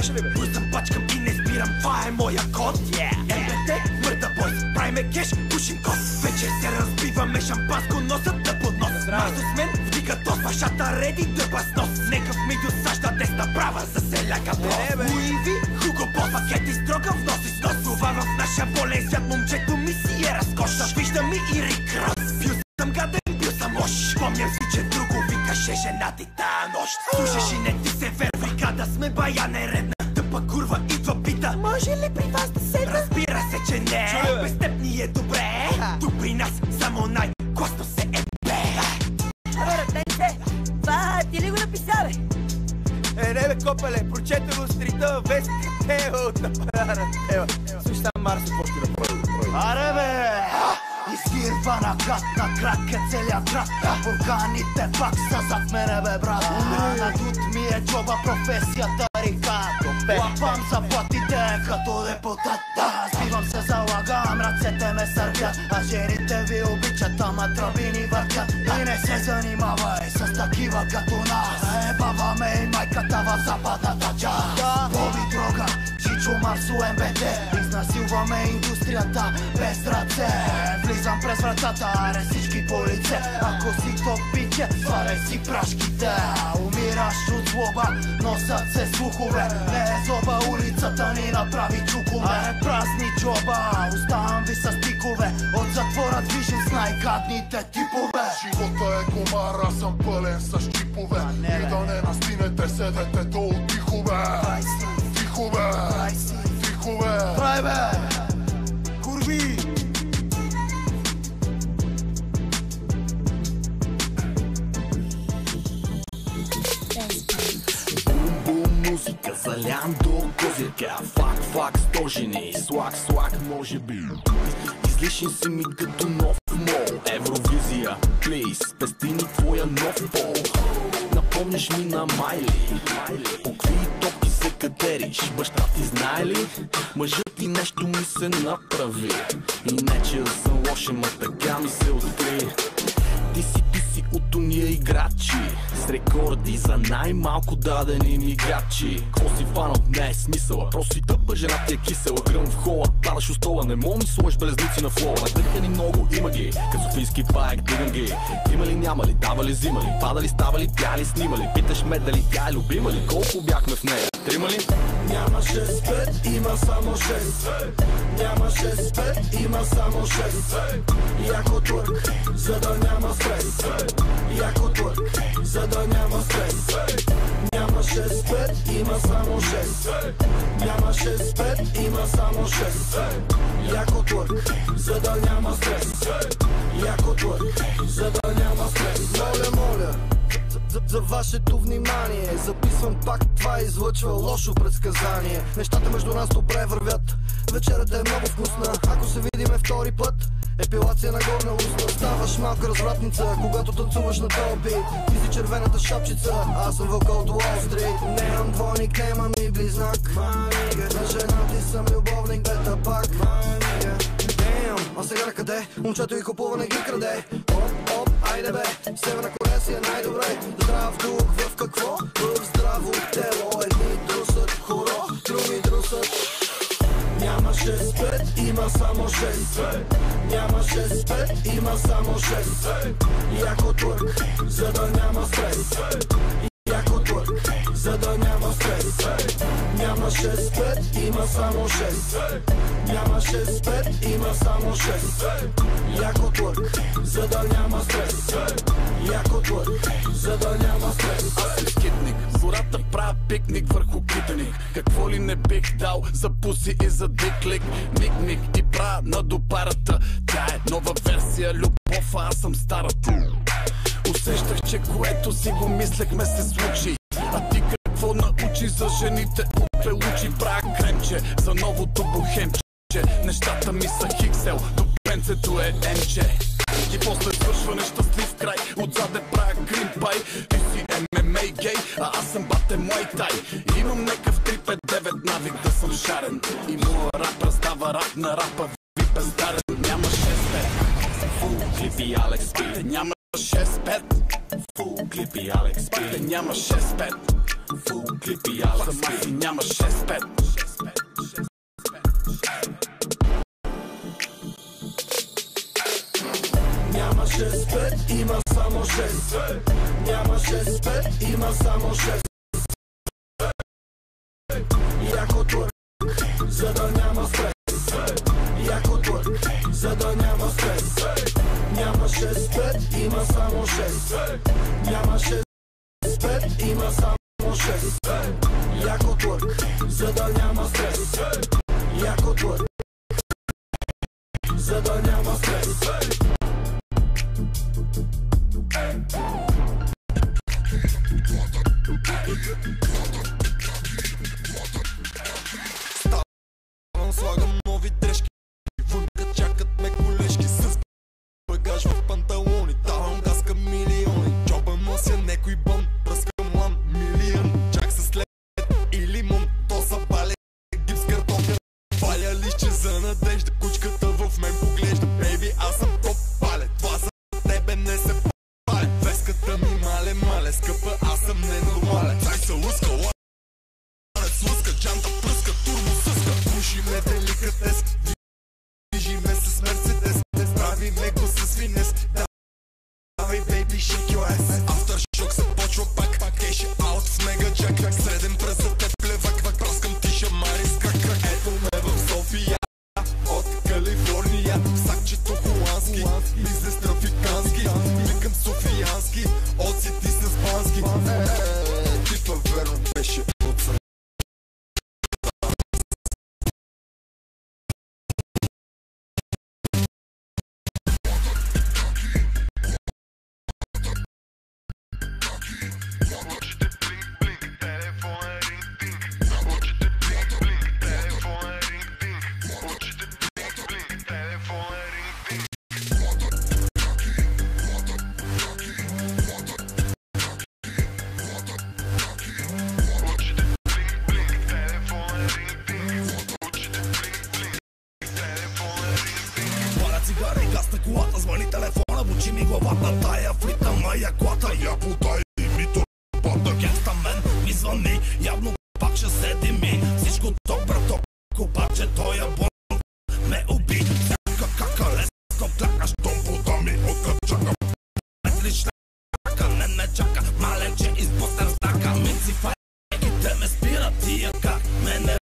Смееше ли бе? Той съм бачкам и не спирам, това е моя код. МБТ, мърда бойс, правиме кеш, пушим кос. Вече се разбиваме шампанско, носът на поднос. Марсо с мен, вдига тос, вашата реди дърба с нос. Некъв ми досажда десна права за селяка бро. Луиви, Хуго Бос, пакети строга в нос и с нос. Това в наша болен свят, момчето ми си е разкоша. Вижда ми и Рик Рос, бил съм гаден, бил съм лош. Помням си, че друго викаше жена ти тая нощ. Слушаш и не ти се вервика да сме бая нередна. Тъпа курва идва пита, може ли при вас да седна? Разбира се, че не, без теб ни е добре. Тук при нас само най-класно се е бе. Това ти ли го написа, бе? Не бе, копеле, прочете го стрита, вестите от напарана. Слушай там Марсо, какво ще да прави? Аре бе! Изгирвана град на крак е целият град. Бурканите пак са зад мене бе брат. Надут ми е джоба, професията рикато. Лапам заплатите като депутат. Сбивам се, залагам, ръцете ме сърбят. А жените ви обичат, ама тръби ни въртят. И не се занимавай с такива като нас. Ебаваме и майката в западната част. Боби дрога, Чичо Марсо МБТ. Изнасилваме индустрията без ръце. Влизам през вратата, аре всички по лице. Ако си топ пиче, сваляй си прашките. Умираш от злоба, носят се слухове. Не е злоба, улицата ни направи чукове. Аре празни джоба, оставам ви с тикове. От затвора движим с най-гадните типове. Живота е комар, аз съм пълен с чипове. И да не настинете, седете долу тихо бе. Тихо бе, тихо бе. Прай бе, курви. Музика, залям до козирка. Фак, стожени, слак, може би. Излишен си ми като нов мол. Евровизия, плиз, пести ни твоя нов пол. Напомняш ми на Майли. По какви топки се катериш? Баща ти знае ли? Мъжът ти нещо ми се направи. И не че съм лоша, ма така ми се откри. Ти си от уния играчи с рекорди за най-малко дадени ми гачи. Кво си фанал, не е смисъла. Просто си тъпа, жена ти е кисела. Гръм в хола, падаш у стола. Не мога ми сложиш белезници на флола. Надъхани много, има ги, като Софийски паек, дигам ги. Има ли, няма ли, дава ли, взима ли, пада ли, става ли, пя ли, снима ли. Питаш ме дали тя е любима ли, колко бяхме в нея, трима ли? Няма 6-5, има само 6. Няма 6-5, има само 6. Яко творк, за да няма стрес. Яко творк, за да няма стрес. Няма 6-5, има само 6. Няма 6-5, има само 6. Яко творк, за да няма стрес. Яко творк, за да няма стрес. Моля, за вашето внимание записвам пак, това излъчва лошо предсказание. Нещата между нас добре вървят, вечерата е много вкусна. Ако се видиме втори път, епилация на горна устна. Ставаш малка развратница, когато танцуваш на този бит. Ти си червената шапчица, аз съм вълка от Уолл Стрит. Нямам двойник, нямам и близнак. На жена ти съм любовник, бета пак. А сега на къде? Момчето и купува не ги краде. Оп, айде бе, Северна Корея си е най-добре. Здрав дух в какво? В здраво тело. Едни друсат хоро, други друсат. Няма 6-5, има само 6. Няма 6-5, има само 6. Яко творк, за да няма стрес. Яко творк, за да няма стрес. Няма 6-5, има само 6. Няма 6-5, има само 6. Яко творк, за да няма стрес. Яко творк, за да няма стрес. Аз съм скитник, гората правя пикник върху китаник. Какво ли не бих дал за пуси и за диклик. Ник и правя на допарата. Тя е нова версия любов, а аз съм старата. Усещах, че което си го мислехме се случи. А ти какво научи за жените от пелучи? Правя кремче за новото бухемче. Нещата ми са хиксел, до пенцето е емче. И после свършва нещастлив край, отзаде правя гримпай. Ти си ММА гей, а аз съм бате Муай-тай. Имам некъв 359 навик да съм шарен. И моя рап раздава рап на рапа, ви бездарен. Няма 6-5, фул клипи Алекс Спите. Няма 6-5, фул клипи Алекс Спите. Няма 6-5, Фул клипи, аз съм маси, няма 6-5. Няма 6-5, има само 6. Няма 6-5, има само 6. Яко творк, за да няма стрес. Яко творк, за да няма стрес. Няма 6-5, има само 6. Няма 6-5, има само 6. Яко творк, за да няма стрес. Яко творк, за да няма стрес. Слагам нови дрежки, вънка чакат ме колежки с багаж в панталони. Давам газ към милиони, джоба нося некой бон, пръскам лан милион. Чак с лед и лимон, то са бале гипс картонка. Паля лище за надежда, кучката в мен поглежда. Бейби, аз съм топ пале, това за тебе не се пале. Веската ми мале, скъпа, аз съм ненормален. Дай се лъска, лъска, джанта пръска, турбо съска. Пуши ме деликатес, движи ме с мерцедес. Прави ме го с финес. Давай, бейби, shake your ass. Aftershock се почва пак. Кеш аут в мега джак. Среден пръст за теб плевак. Праскам тиша мари с крак. Ето ме в София, от Калифорния. Сакчето холандски, бизнес трафикански. Викам софиянски, оцети с бански. Типа верно беше от сън. Цигари, газ на колата, звъни телефона, бучи ми главата, тая флипна моя клата. Я подай ми турбата, геста мен ми звъни, явно пак ще седи ми. Всичко ток, браток, обаче той е бон ме уби. Всяка кака лесно клякаш, томбода ми откачака. Лична кака, не ме чака, маленче из бостер знака. Минци файките ме спират, тия как мене